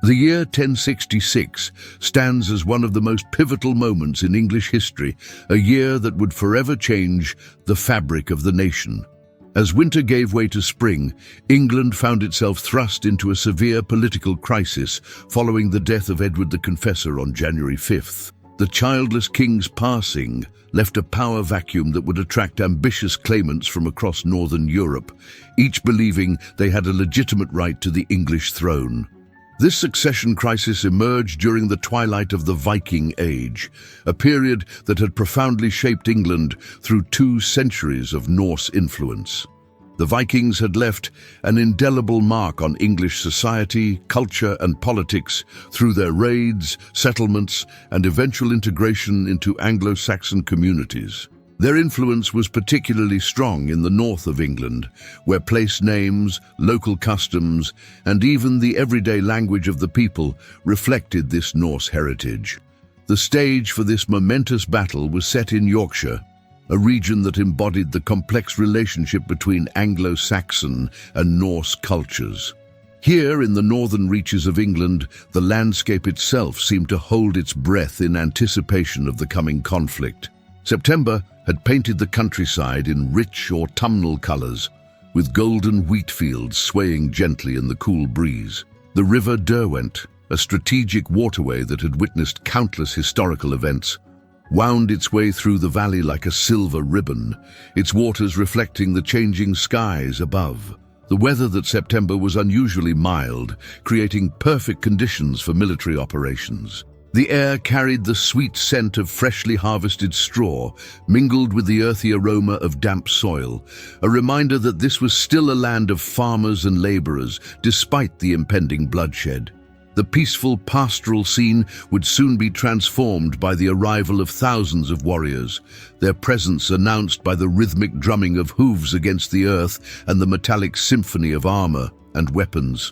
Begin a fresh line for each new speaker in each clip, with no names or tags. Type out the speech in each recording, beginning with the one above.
The year 1066 stands as one of the most pivotal moments in English history, a year that would forever change the fabric of the nation. As winter gave way to spring, England found itself thrust into a severe political crisis following the death of Edward the Confessor on January 5th. The childless king's passing left a power vacuum that would attract ambitious claimants from across northern Europe, each believing they had a legitimate right to the English throne. This succession crisis emerged during the twilight of the Viking Age, a period that had profoundly shaped England through 2 centuries of Norse influence. The Vikings had left an indelible mark on English society, culture, and politics through their raids, settlements, and eventual integration into Anglo-Saxon communities. Their influence was particularly strong in the north of England, where place names, local customs, and even the everyday language of the people reflected this Norse heritage. The stage for this momentous battle was set in Yorkshire, a region that embodied the complex relationship between Anglo-Saxon and Norse cultures. Here, in the northern reaches of England, the landscape itself seemed to hold its breath in anticipation of the coming conflict. September had painted the countryside in rich autumnal colours, with golden wheat fields swaying gently in the cool breeze. The River Derwent, a strategic waterway that had witnessed countless historical events, wound its way through the valley like a silver ribbon, its waters reflecting the changing skies above. The weather that September was unusually mild, creating perfect conditions for military operations. The air carried the sweet scent of freshly harvested straw, mingled with the earthy aroma of damp soil, a reminder that this was still a land of farmers and labourers, despite the impending bloodshed. The peaceful pastoral scene would soon be transformed by the arrival of thousands of warriors, their presence announced by the rhythmic drumming of hooves against the earth and the metallic symphony of armour and weapons.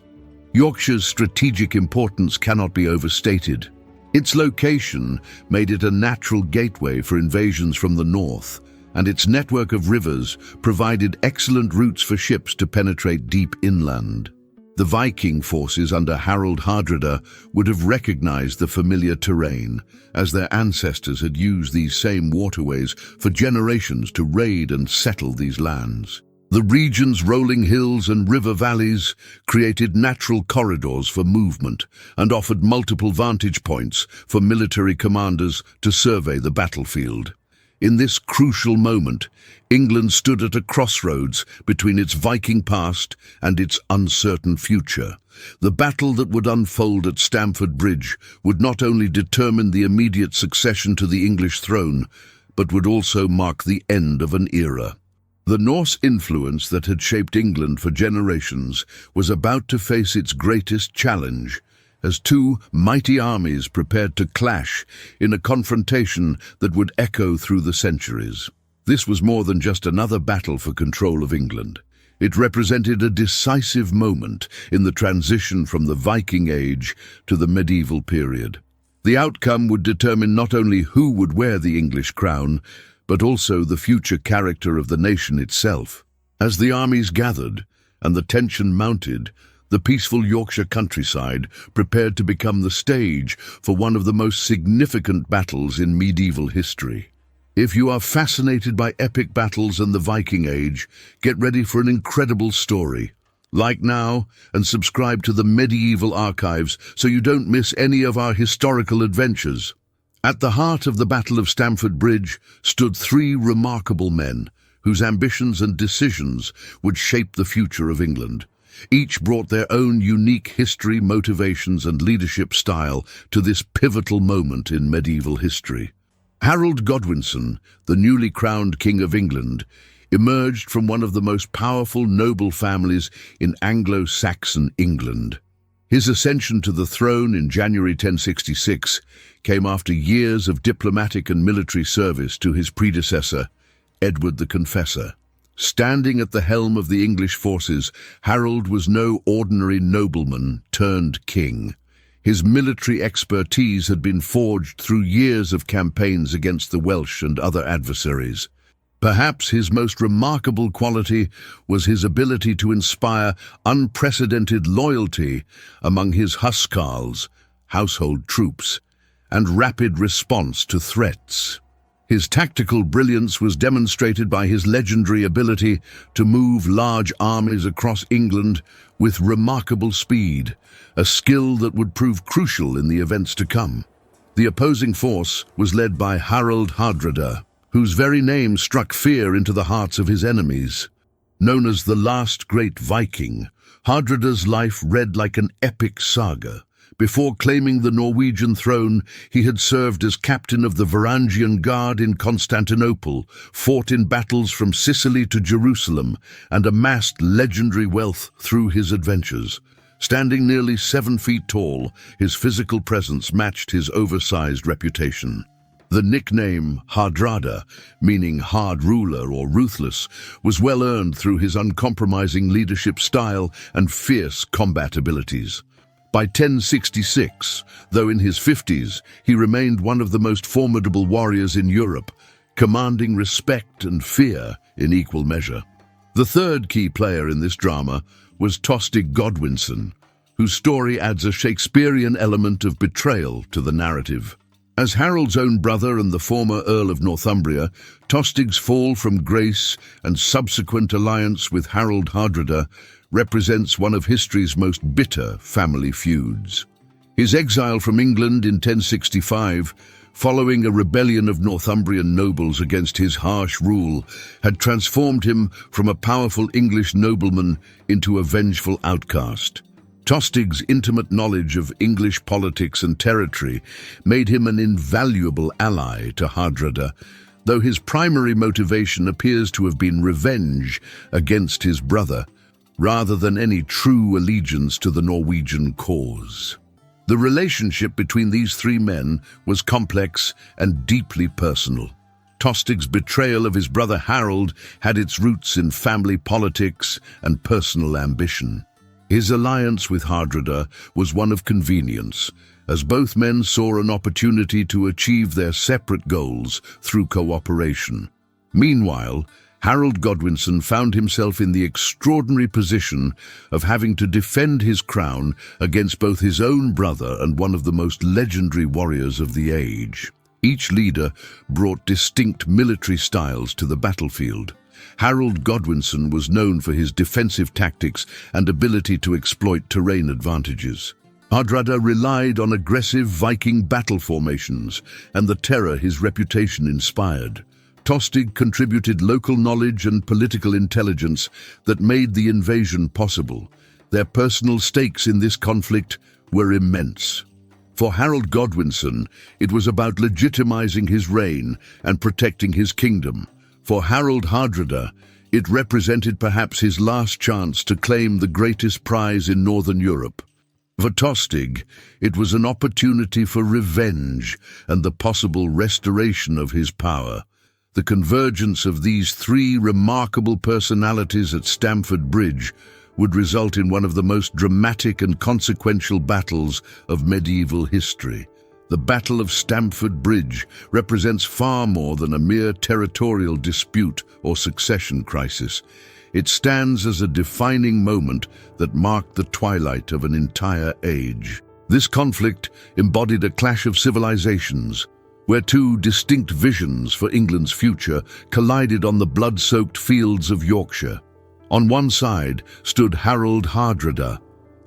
Yorkshire's strategic importance cannot be overstated. Its location made it a natural gateway for invasions from the north, and its network of rivers provided excellent routes for ships to penetrate deep inland. The Viking forces under Harald Hardrada would have recognized the familiar terrain, as their ancestors had used these same waterways for generations to raid and settle these lands. The region's rolling hills and river valleys created natural corridors for movement and offered multiple vantage points for military commanders to survey the battlefield. In this crucial moment, England stood at a crossroads between its Viking past and its uncertain future. The battle that would unfold at Stamford Bridge would not only determine the immediate succession to the English throne, but would also mark the end of an era. The Norse influence that had shaped England for generations was about to face its greatest challenge, as 2 mighty armies prepared to clash in a confrontation that would echo through the centuries. This was more than just another battle for control of England. It represented a decisive moment in the transition from the Viking Age to the medieval period. The outcome would determine not only who would wear the English crown, but also the future character of the nation itself. As the armies gathered and the tension mounted, the peaceful Yorkshire countryside prepared to become the stage for one of the most significant battles in medieval history. If you are fascinated by epic battles and the Viking Age, get ready for an incredible story. Like now and subscribe to the Medieval Archives so you don't miss any of our historical adventures. At the heart of the Battle of Stamford Bridge stood 3 remarkable men whose ambitions and decisions would shape the future of England. Each brought their own unique history, motivations, and leadership style to this pivotal moment in medieval history. Harold Godwinson, the newly crowned King of England, emerged from one of the most powerful noble families in Anglo-Saxon England. His ascension to the throne in January 1066 came after years of diplomatic and military service to his predecessor, Edward the Confessor. Standing at the helm of the English forces, Harold was no ordinary nobleman turned king. His military expertise had been forged through years of campaigns against the Welsh and other adversaries. Perhaps his most remarkable quality was his ability to inspire unprecedented loyalty among his huscarls, household troops, and rapid response to threats. His tactical brilliance was demonstrated by his legendary ability to move large armies across England with remarkable speed, a skill that would prove crucial in the events to come. The opposing force was led by Harald Hardrada, whose very name struck fear into the hearts of his enemies. Known as the last great Viking, Hardrada's life read like an epic saga. Before claiming the Norwegian throne, he had served as captain of the Varangian Guard in Constantinople, fought in battles from Sicily to Jerusalem, and amassed legendary wealth through his adventures. Standing nearly 7 feet tall, his physical presence matched his oversized reputation. The nickname Hardrada, meaning hard ruler or ruthless, was well earned through his uncompromising leadership style and fierce combat abilities. By 1066, though in his 50s, he remained one of the most formidable warriors in Europe, commanding respect and fear in equal measure. The third key player in this drama was Tostig Godwinson, whose story adds a Shakespearean element of betrayal to the narrative. As Harold's own brother and the former Earl of Northumbria, Tostig's fall from grace and subsequent alliance with Harald Hardrada represents one of history's most bitter family feuds. His exile from England in 1065, following a rebellion of Northumbrian nobles against his harsh rule, had transformed him from a powerful English nobleman into a vengeful outcast. Tostig's intimate knowledge of English politics and territory made him an invaluable ally to Hardrada, though his primary motivation appears to have been revenge against his brother, rather than any true allegiance to the Norwegian cause. The relationship between these three men was complex and deeply personal. Tostig's betrayal of his brother Harold had its roots in family politics and personal ambition. His alliance with Hardrada was one of convenience, as both men saw an opportunity to achieve their separate goals through cooperation. Meanwhile, Harold Godwinson found himself in the extraordinary position of having to defend his crown against both his own brother and one of the most legendary warriors of the age. Each leader brought distinct military styles to the battlefield. Harold Godwinson was known for his defensive tactics and ability to exploit terrain advantages. Hardrada relied on aggressive Viking battle formations and the terror his reputation inspired. Tostig contributed local knowledge and political intelligence that made the invasion possible. Their personal stakes in this conflict were immense. For Harold Godwinson, it was about legitimizing his reign and protecting his kingdom. For Harald Hardrada, it represented perhaps his last chance to claim the greatest prize in Northern Europe. For Tostig, it was an opportunity for revenge and the possible restoration of his power. The convergence of these three remarkable personalities at Stamford Bridge would result in one of the most dramatic and consequential battles of medieval history. The Battle of Stamford Bridge represents far more than a mere territorial dispute or succession crisis. It stands as a defining moment that marked the twilight of an entire age. This conflict embodied a clash of civilizations, where two distinct visions for England's future collided on the blood-soaked fields of Yorkshire. On one side stood Harald Hardrada,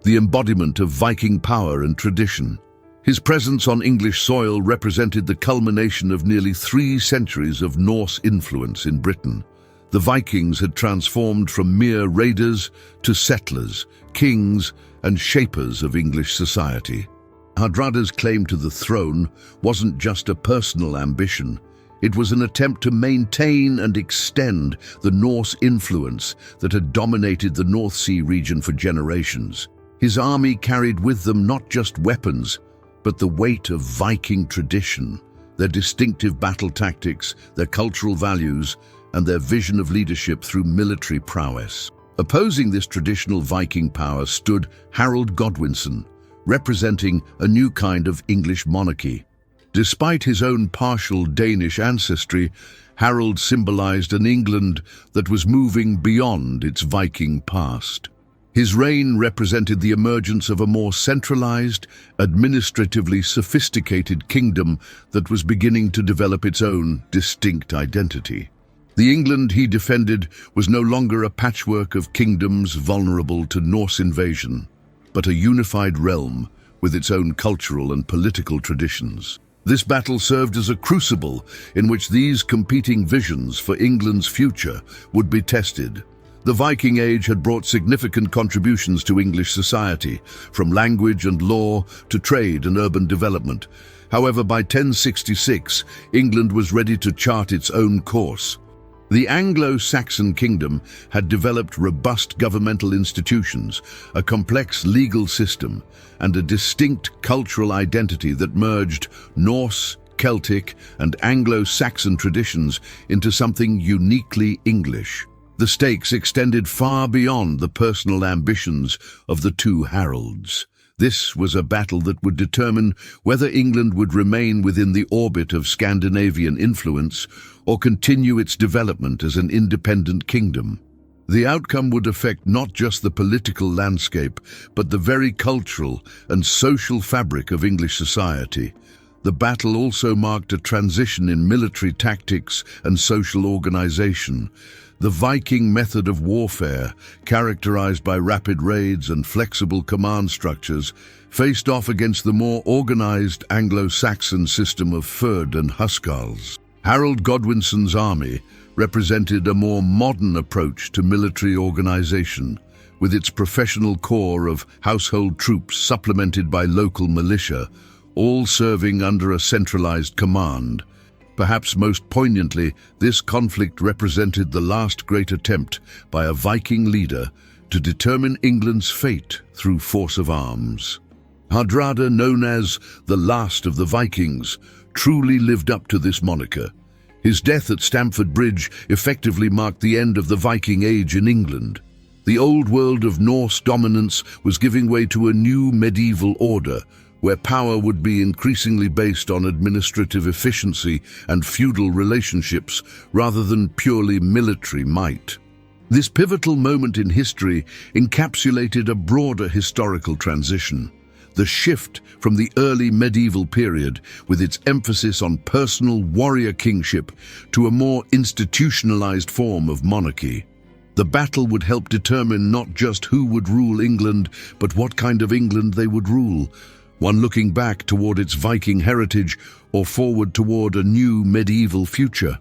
the embodiment of Viking power and tradition. His presence on English soil represented the culmination of nearly 3 centuries of Norse influence in Britain. The Vikings had transformed from mere raiders to settlers, kings, and shapers of English society. Hardrada's claim to the throne wasn't just a personal ambition. It was an attempt to maintain and extend the Norse influence that had dominated the North Sea region for generations. His army carried with them not just weapons, but the weight of Viking tradition, their distinctive battle tactics, their cultural values, and their vision of leadership through military prowess. Opposing this traditional Viking power stood Harold Godwinson, representing a new kind of English monarchy. Despite his own partial Danish ancestry, Harold symbolized an England that was moving beyond its Viking past. His reign represented the emergence of a more centralized, administratively sophisticated kingdom that was beginning to develop its own distinct identity. The England he defended was no longer a patchwork of kingdoms vulnerable to Norse invasion, but a unified realm with its own cultural and political traditions. This battle served as a crucible in which these competing visions for England's future would be tested. The Viking Age had brought significant contributions to English society, from language and law to trade and urban development. However, by 1066, England was ready to chart its own course. The Anglo-Saxon kingdom had developed robust governmental institutions, a complex legal system, and a distinct cultural identity that merged Norse, Celtic, and Anglo-Saxon traditions into something uniquely English. The stakes extended far beyond the personal ambitions of the two Harolds. This was a battle that would determine whether England would remain within the orbit of Scandinavian influence or continue its development as an independent kingdom. The outcome would affect not just the political landscape, but the very cultural and social fabric of English society. The battle also marked a transition in military tactics and social organization. The Viking method of warfare, characterized by rapid raids and flexible command structures, faced off against the more organized Anglo-Saxon system of fyrd and huscarls. Harold Godwinson's army represented a more modern approach to military organization, with its professional corps of household troops supplemented by local militia, all serving under a centralized command. Perhaps most poignantly, this conflict represented the last great attempt by a Viking leader to determine England's fate through force of arms. Hardrada, known as the last of the Vikings, truly lived up to this moniker. His death at Stamford Bridge effectively marked the end of the Viking Age in England. The old world of Norse dominance was giving way to a new medieval order, where power would be increasingly based on administrative efficiency and feudal relationships rather than purely military might. This pivotal moment in history encapsulated a broader historical transition. The shift from the early medieval period, with its emphasis on personal warrior kingship, to a more institutionalized form of monarchy. The battle would help determine not just who would rule England, but what kind of England they would rule. One looking back toward its Viking heritage or forward toward a new medieval future.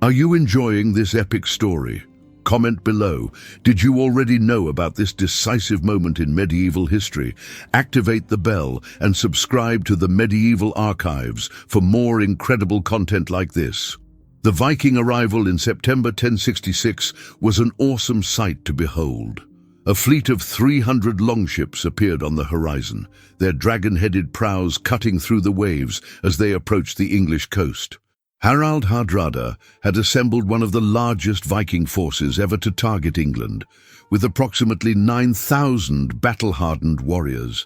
Are you enjoying this epic story? Comment below. Did you already know about this decisive moment in medieval history? Activate the bell and subscribe to the Medieval Archives for more incredible content like this. The Viking arrival in September 1066 was an awesome sight to behold. A fleet of 300 longships appeared on the horizon, their dragon-headed prows cutting through the waves as they approached the English coast. Harald Hardrada had assembled one of the largest Viking forces ever to target England, with approximately 9,000 battle-hardened warriors.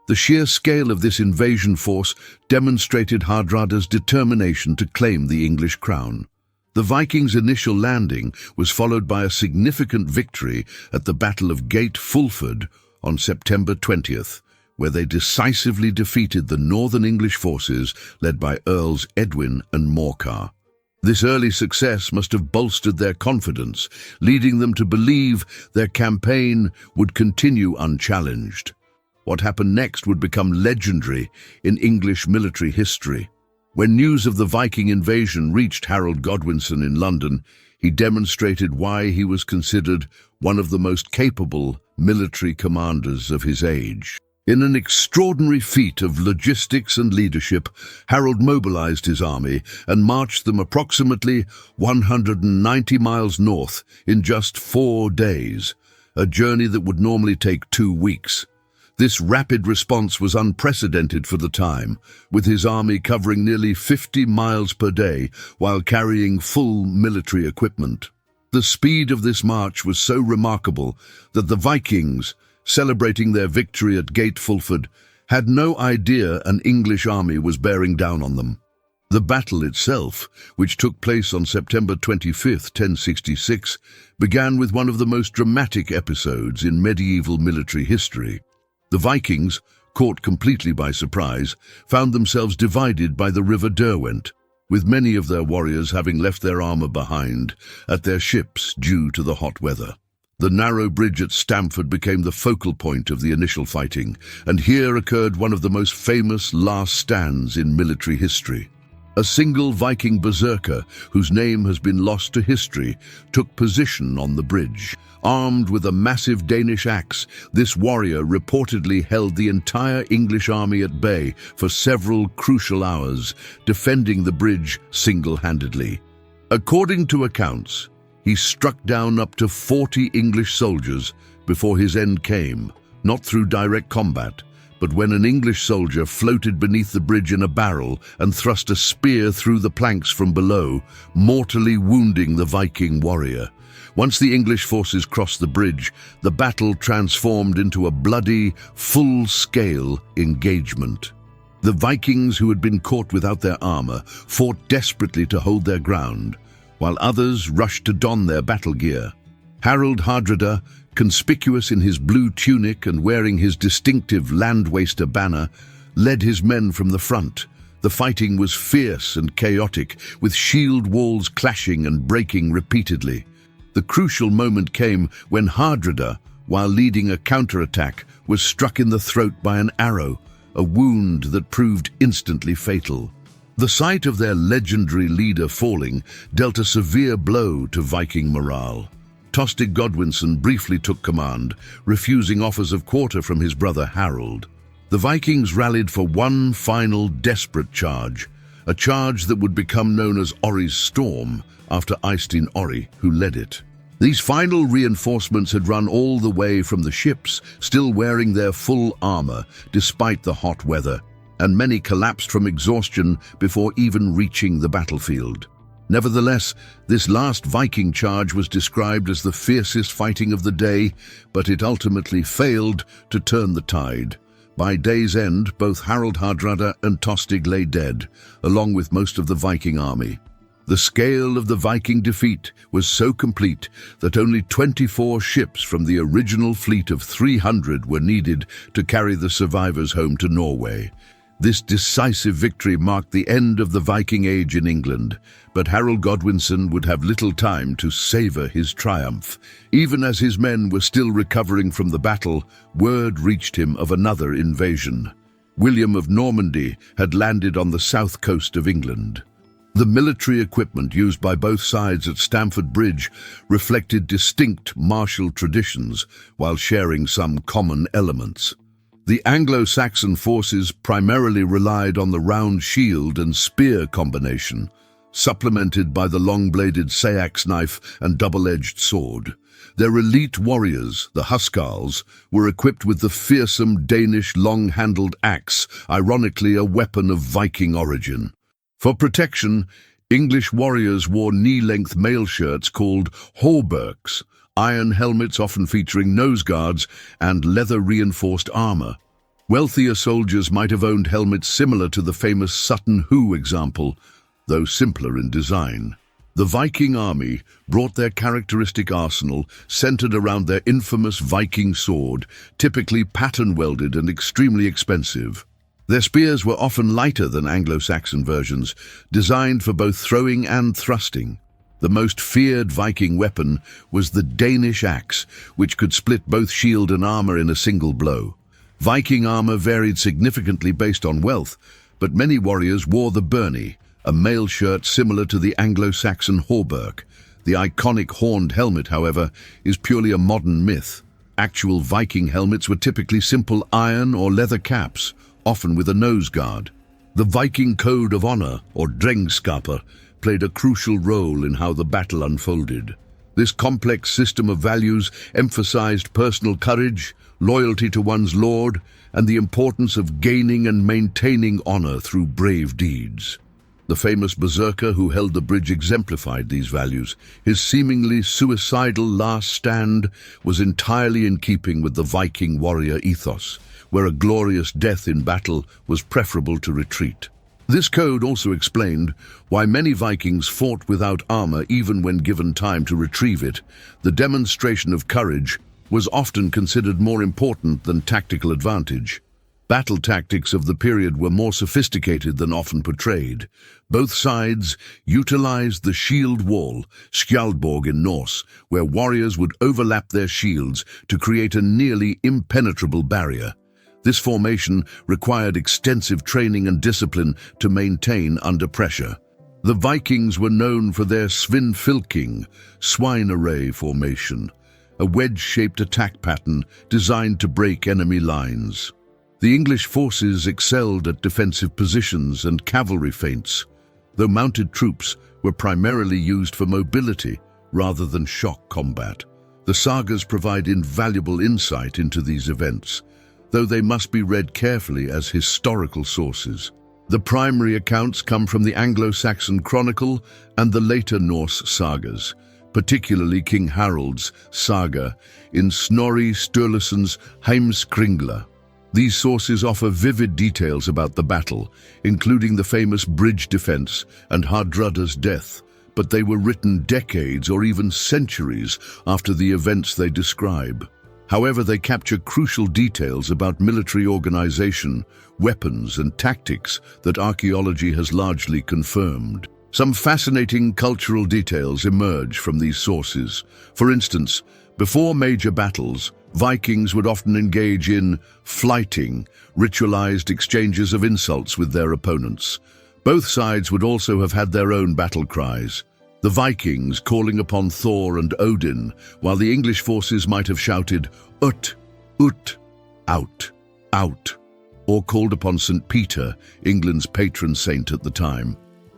The sheer scale of this invasion force demonstrated Hardrada's determination to claim the English crown. The Vikings' initial landing was followed by a significant victory at the Battle of Fulford on September 20th, where they decisively defeated the northern English forces led by Earls Edwin and Morcar. This early success must have bolstered their confidence, leading them to believe their campaign would continue unchallenged. What happened next would become legendary in English military history. When news of the Viking invasion reached Harold Godwinson in London, he demonstrated why he was considered one of the most capable military commanders of his age. In an extraordinary feat of logistics and leadership, Harold mobilized his army and marched them approximately 190 miles north in just 4 days, a journey that would normally take 2 weeks. This rapid response was unprecedented for the time, with his army covering nearly 50 miles per day while carrying full military equipment. The speed of this march was so remarkable that the Vikings, celebrating their victory at Fulford, had no idea an English army was bearing down on them. The battle itself, which took place on September 25, 1066, began with one of the most dramatic episodes in medieval military history. The Vikings, caught completely by surprise, found themselves divided by the River Derwent, with many of their warriors having left their armor behind at their ships due to the hot weather. The narrow bridge at Stamford became the focal point of the initial fighting, and here occurred one of the most famous last stands in military history. A single Viking berserker, whose name has been lost to history, took position on the bridge. Armed with a massive Danish axe, this warrior reportedly held the entire English army at bay for several crucial hours, defending the bridge single-handedly. According to accounts, he struck down up to 40 English soldiers before his end came, not through direct combat, but when an English soldier floated beneath the bridge in a barrel and thrust a spear through the planks from below, mortally wounding the Viking warrior. Once the English forces crossed the bridge, the battle transformed into a bloody, full-scale engagement. The Vikings, who had been caught without their armor, fought desperately to hold their ground, while others rushed to don their battle gear. Harald Hardrada, conspicuous in his blue tunic and wearing his distinctive land-waster banner, led his men from the front. The fighting was fierce and chaotic, with shield walls clashing and breaking repeatedly. The crucial moment came when Hardrada, while leading a counterattack, was struck in the throat by an arrow, a wound that proved instantly fatal. The sight of their legendary leader falling dealt a severe blow to Viking morale. Harald Godwinson briefly took command, refusing offers of quarter from his brother Harold. The Vikings rallied for one final desperate charge, a charge that would become known as Orry's Storm, after Eystein Orry, who led it. These final reinforcements had run all the way from the ships, still wearing their full armor despite the hot weather, and many collapsed from exhaustion before even reaching the battlefield. Nevertheless, this last Viking charge was described as the fiercest fighting of the day, but it ultimately failed to turn the tide. By day's end, both Harald Hardrada and Tostig lay dead, along with most of the Viking army. The scale of the Viking defeat was so complete that only 24 ships from the original fleet of 300 were needed to carry the survivors home to Norway. This decisive victory marked the end of the Viking Age in England, but Harold Godwinson would have little time to savor his triumph. Even as his men were still recovering from the battle, word reached him of another invasion. William of Normandy had landed on the south coast of England. The military equipment used by both sides at Stamford Bridge reflected distinct martial traditions while sharing some common elements. The Anglo-Saxon forces primarily relied on the round shield and spear combination, supplemented by the long-bladed seax knife and double-edged sword. Their elite warriors, the Huskarls, were equipped with the fearsome Danish long-handled axe, ironically a weapon of Viking origin. For protection, English warriors wore knee-length mail shirts called hauberks, iron helmets often featuring nose guards, and leather-reinforced armor. Wealthier soldiers might have owned helmets similar to the famous Sutton Hoo example, though simpler in design. The Viking army brought their characteristic arsenal centered around their infamous Viking sword, typically pattern-welded and extremely expensive. Their spears were often lighter than Anglo-Saxon versions, designed for both throwing and thrusting. The most feared Viking weapon was the Danish axe, which could split both shield and armor in a single blow. Viking armor varied significantly based on wealth, but many warriors wore the byrnie, a mail shirt similar to the Anglo-Saxon hauberk. The iconic horned helmet, however, is purely a modern myth. Actual Viking helmets were typically simple iron or leather caps, often with a nose guard. The Viking code of honor, or drengskaper, played a crucial role in how the battle unfolded. This complex system of values emphasized personal courage, loyalty to one's lord, and the importance of gaining and maintaining honor through brave deeds. The famous berserker who held the bridge exemplified these values. His seemingly suicidal last stand was entirely in keeping with the Viking warrior ethos, where a glorious death in battle was preferable to retreat. This code also explained why many Vikings fought without armor even when given time to retrieve it. The demonstration of courage was often considered more important than tactical advantage. Battle tactics of the period were more sophisticated than often portrayed. Both sides utilized the shield wall, skjaldborg in Norse, where warriors would overlap their shields to create a nearly impenetrable barrier. This formation required extensive training and discipline to maintain under pressure. The Vikings were known for their svinfylking, swine array formation, a wedge-shaped attack pattern designed to break enemy lines. The English forces excelled at defensive positions and cavalry feints, though mounted troops were primarily used for mobility rather than shock combat. The sagas provide invaluable insight into these events, though they must be read carefully as historical sources. The primary accounts come from the Anglo-Saxon Chronicle and the later Norse sagas, particularly King Harold's saga in Snorri Sturluson's Heimskringla. These sources offer vivid details about the battle, including the famous bridge defense and Hardrada's death, but they were written decades or even centuries after the events they describe. However, they capture crucial details about military organization, weapons, and tactics that archaeology has largely confirmed. Some fascinating cultural details emerge from these sources. For instance, before major battles, Vikings would often engage in flyting, ritualized exchanges of insults with their opponents. Both sides would also have had their own battle cries, the Vikings calling upon Thor and Odin, while the English forces might have shouted ut, ut, out, out, or called upon St. Peter, England's patron saint at the time.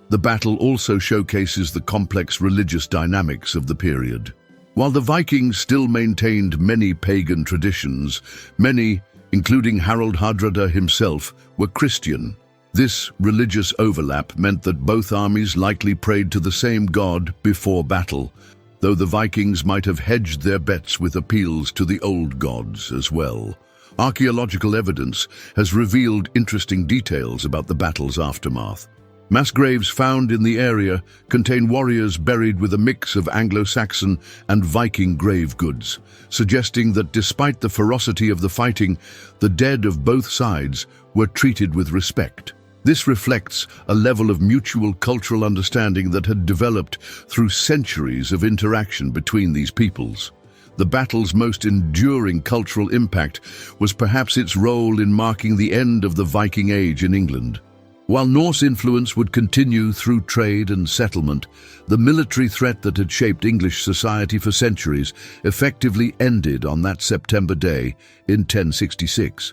The battle also showcases the complex religious dynamics of the period. While the Vikings still maintained many pagan traditions, many, including Harald Hardrada himself, were Christian. This religious overlap meant that both armies likely prayed to the same god before battle, though the Vikings might have hedged their bets with appeals to the old gods as well. Archaeological evidence has revealed interesting details about the battle's aftermath. Mass graves found in the area contain warriors buried with a mix of Anglo-Saxon and Viking grave goods, suggesting that despite the ferocity of the fighting, the dead of both sides were treated with respect. This reflects a level of mutual cultural understanding that had developed through centuries of interaction between these peoples. The battle's most enduring cultural impact was perhaps its role in marking the end of the Viking Age in England. While Norse influence would continue through trade and settlement, the military threat that had shaped English society for centuries effectively ended on that September day in 1066.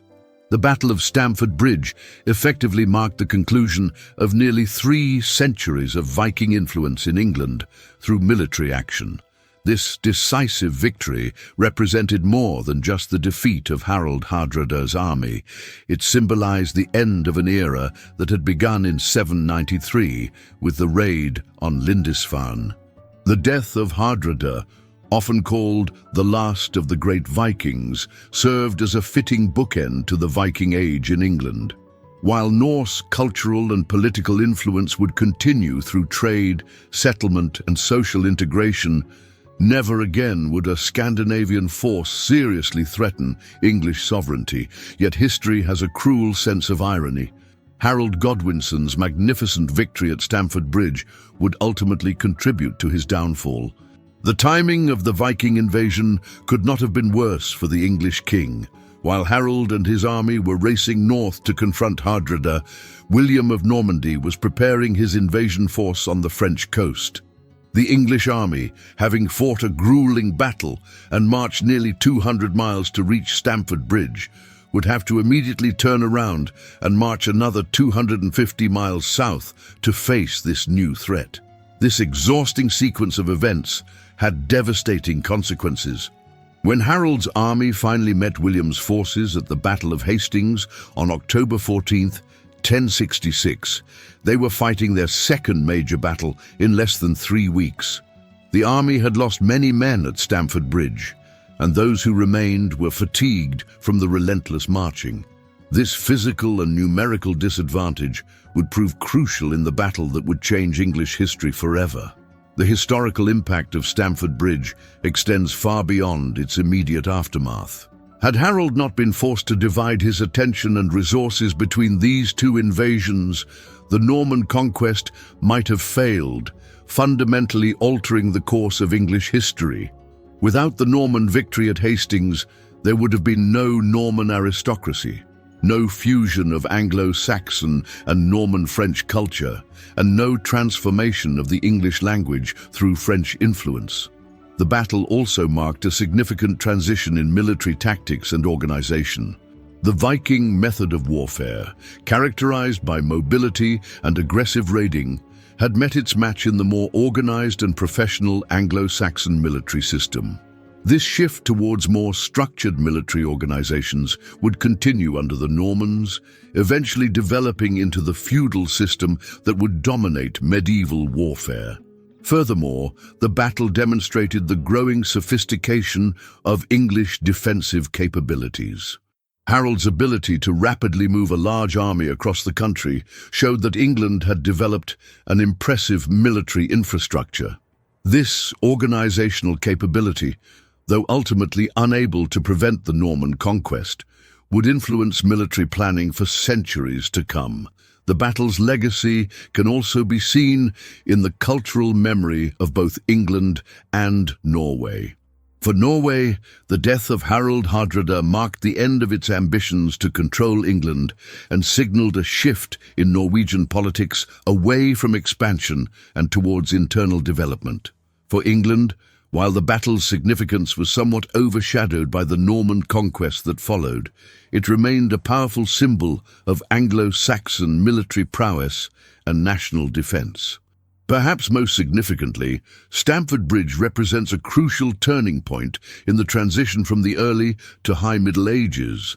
The Battle of Stamford Bridge effectively marked the conclusion of nearly 3 centuries of Viking influence in England through military action. This decisive victory represented more than just the defeat of Harald Hardrada's army. It symbolized the end of an era that had begun in 793 with the raid on Lindisfarne. The death of Hardrada, often called the last of the great Vikings, served as a fitting bookend to the Viking Age in England. While Norse cultural and political influence would continue through trade, settlement, and social integration, never again would a Scandinavian force seriously threaten English sovereignty, yet history has a cruel sense of irony. Harold Godwinson's magnificent victory at Stamford Bridge would ultimately contribute to his downfall. The timing of the Viking invasion could not have been worse for the English king. While Harold and his army were racing north to confront Hardrada, William of Normandy was preparing his invasion force on the French coast. The English army, having fought a grueling battle and marched nearly 200 miles to reach Stamford Bridge, would have to immediately turn around and march another 250 miles south to face this new threat. This exhausting sequence of events had devastating consequences. When Harold's army finally met William's forces at the Battle of Hastings on October 14th, 1066, they were fighting their second major battle in less than 3 weeks. The army had lost many men at Stamford Bridge, and those who remained were fatigued from the relentless marching. This physical and numerical disadvantage would prove crucial in the battle that would change English history forever. The historical impact of Stamford Bridge extends far beyond its immediate aftermath. Had Harold not been forced to divide his attention and resources between these two invasions, the Norman conquest might have failed, fundamentally altering the course of English history. Without the Norman victory at Hastings, there would have been no Norman aristocracy, no fusion of Anglo-Saxon and Norman French culture, and no transformation of the English language through French influence. The battle also marked a significant transition in military tactics and organization. The Viking method of warfare, characterized by mobility and aggressive raiding, had met its match in the more organized and professional Anglo-Saxon military system. This shift towards more structured military organizations would continue under the Normans, eventually developing into the feudal system that would dominate medieval warfare. Furthermore, the battle demonstrated the growing sophistication of English defensive capabilities. Harold's ability to rapidly move a large army across the country showed that England had developed an impressive military infrastructure. This organizational capability, though ultimately unable to prevent the Norman conquest, would influence military planning for centuries to come. The battle's legacy can also be seen in the cultural memory of both England and Norway. For Norway, the death of Harald Hardrada marked the end of its ambitions to control England and signaled a shift in Norwegian politics away from expansion and towards internal development. For England, while the battle's significance was somewhat overshadowed by the Norman conquest that followed, it remained a powerful symbol of Anglo-Saxon military prowess and national defense. Perhaps most significantly, Stamford Bridge represents a crucial turning point in the transition from the early to high Middle Ages.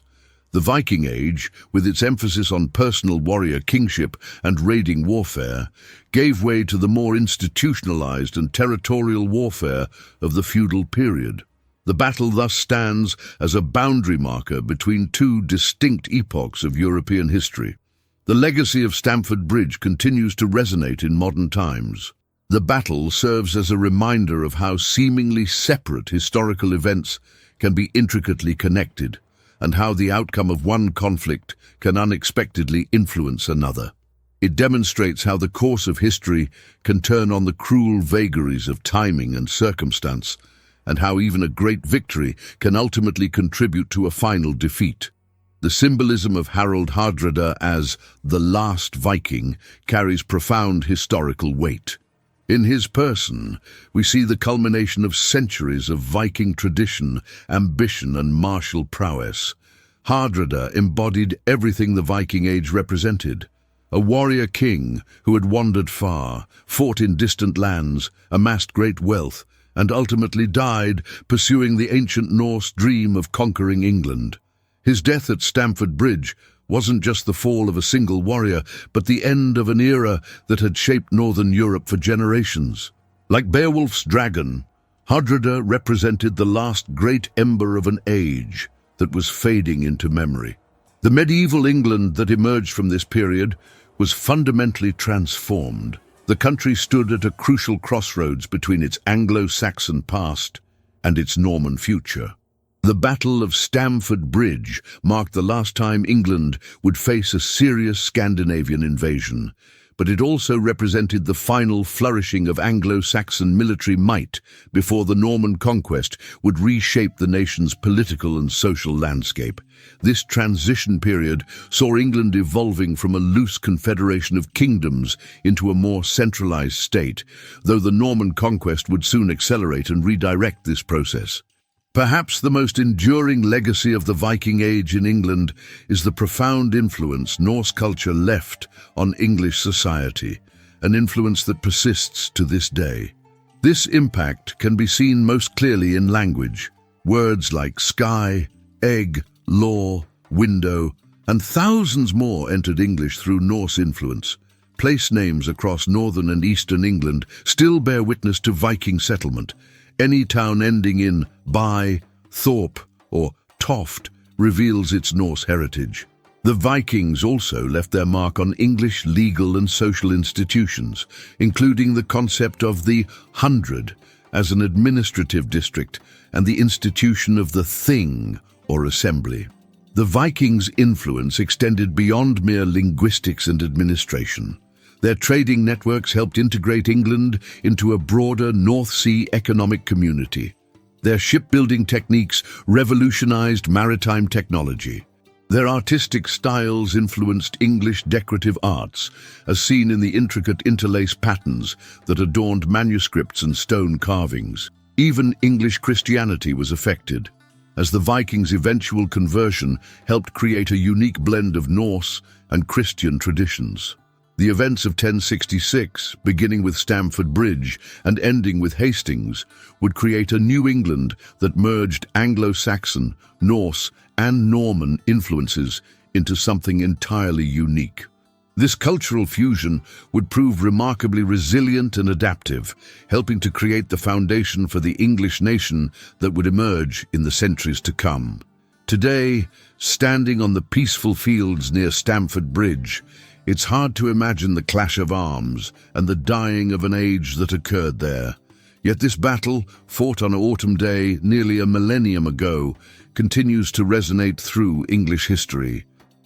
The Viking Age, with its emphasis on personal warrior kingship and raiding warfare, gave way to the more institutionalized and territorial warfare of the feudal period. The battle thus stands as a boundary marker between two distinct epochs of European history. The legacy of Stamford Bridge continues to resonate in modern times. The battle serves as a reminder of how seemingly separate historical events can be intricately connected, and how the outcome of one conflict can unexpectedly influence another. It demonstrates how the course of history can turn on the cruel vagaries of timing and circumstance, and how even a great victory can ultimately contribute to a final defeat. The symbolism of Harald Hardrada as the last Viking carries profound historical weight. In his person, we see the culmination of centuries of Viking tradition, ambition, and martial prowess. Hardrada embodied everything the Viking Age represented. A warrior king who had wandered far, fought in distant lands, amassed great wealth, and ultimately died pursuing the ancient Norse dream of conquering England. His death at Stamford Bridge wasn't just the fall of a single warrior, but the end of an era that had shaped northern Europe for generations. Like Beowulf's dragon, Hardrada represented the last great ember of an age that was fading into memory. The medieval England that emerged from this period was fundamentally transformed. The country stood at a crucial crossroads between its Anglo-Saxon past and its Norman future. The Battle of Stamford Bridge marked the last time England would face a serious Scandinavian invasion, but it also represented the final flourishing of Anglo-Saxon military might before the Norman conquest would reshape the nation's political and social landscape. This transition period saw England evolving from a loose confederation of kingdoms into a more centralized state, though the Norman conquest would soon accelerate and redirect this process. Perhaps the most enduring legacy of the Viking Age in England is the profound influence Norse culture left on English society, an influence that persists to this day. This impact can be seen most clearly in language. Words like sky, egg, law, window, and thousands more entered English through Norse influence. Place names across northern and eastern England still bear witness to Viking settlement. Any town ending in by, thorp, or toft reveals its Norse heritage. The Vikings also left their mark on English legal and social institutions, including the concept of the hundred as an administrative district and the institution of the thing or assembly. The Vikings' influence extended beyond mere linguistics and administration. Their trading networks helped integrate England into a broader North Sea economic community. Their shipbuilding techniques revolutionized maritime technology. Their artistic styles influenced English decorative arts, as seen in the intricate interlace patterns that adorned manuscripts and stone carvings. Even English Christianity was affected, as the Vikings' eventual conversion helped create a unique blend of Norse and Christian traditions. The events of 1066, beginning with Stamford Bridge and ending with Hastings, would create a New England that merged Anglo-Saxon, Norse, and Norman influences into something entirely unique. This cultural fusion would prove remarkably resilient and adaptive, helping to create the foundation for the English nation that would emerge in the centuries to come. Today, standing on the peaceful fields near Stamford Bridge, it's hard to imagine the clash of arms and the dying of an age that occurred there. Yet this battle, fought on an autumn day nearly a millennium ago, continues to resonate through English history.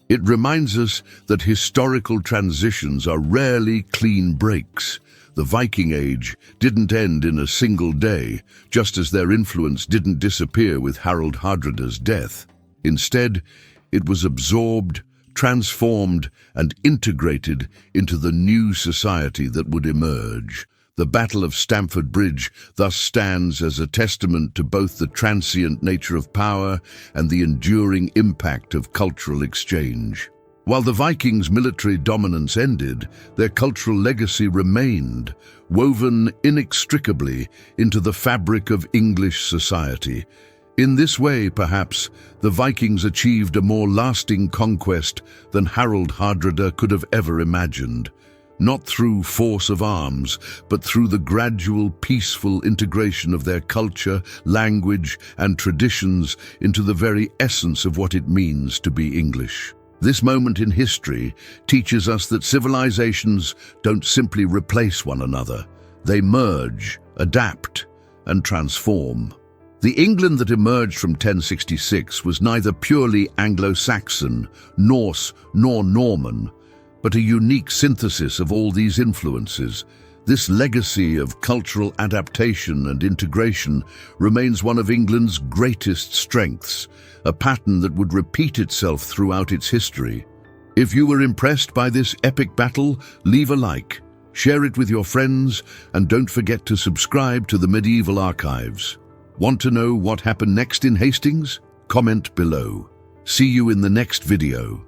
It reminds us that historical transitions are rarely clean breaks. The Viking Age didn't end in a single day, just as their influence didn't disappear with Harald Hardrada's death. Instead, it was absorbed, transformed, and integrated into the new society that would emerge. The Battle of Stamford Bridge thus stands as a testament to both the transient nature of power and the enduring impact of cultural exchange. While the Vikings' military dominance ended, their cultural legacy remained, woven inextricably into the fabric of English society. In this way, perhaps, the Vikings achieved a more lasting conquest than Harald Hardrada could have ever imagined. Not through force of arms, but through the gradual, peaceful integration of their culture, language, and traditions into the very essence of what it means to be English. This moment in history teaches us that civilizations don't simply replace one another. They merge, adapt, and transform. The England that emerged from 1066 was neither purely Anglo-Saxon, Norse, nor Norman, but a unique synthesis of all these influences. This legacy of cultural adaptation and integration remains one of England's greatest strengths, a pattern that would repeat itself throughout its history. If you were impressed by this epic battle, leave a like, share it with your friends, and don't forget to subscribe to the Medieval Archives. Want to know what happened next in Hastings? Comment below. See you in the next video.